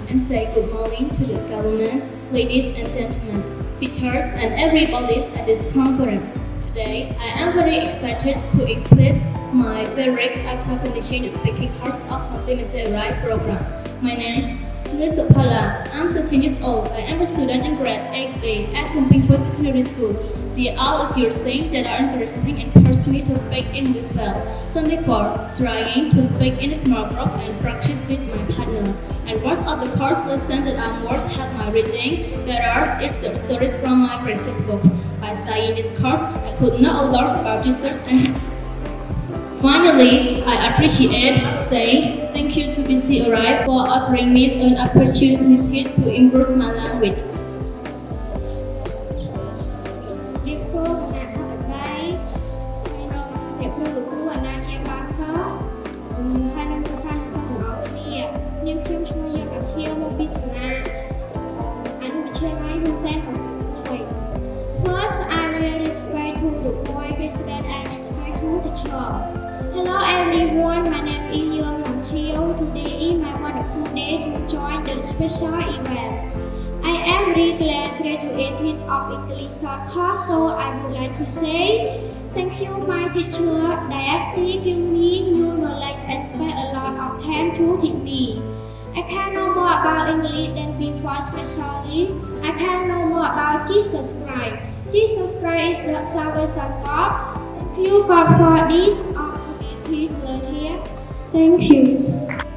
and say good morning to the government, ladies and gentlemen, teachers and everybody at this conference. Today, I am very excited to express my feelings after finishing the speaking course of Unlimited Right program. My name is Pharoah. I'm 13 years old. I am a student in grade 8B at Vichheka Secondary School. There are all of you things that are interesting and push me to speak English well. So before trying to speak in a small group and practice with my partner. And most of the course lessons that I must have my reading, whereas it's the stories from my precious book. By studying this course, I could know a lot about Jesus and finally, I appreciate saying thank you to Vichheka for offering me an opportunity to improve my language. First, I will respect to the boy president and respect to the teacher. Hello everyone, my name is Young Montiel. Today is my wonderful day to join the special event. I am really glad graduated of English short course, so I would like to say thank you my teacher that she give me new knowledge and spent a lot of time to teach me. I can know more about English than before, especially I can know more about Jesus Christ. Jesus Christ is the salvation of God. Thank you God for this opportunity to learn here. Thank you.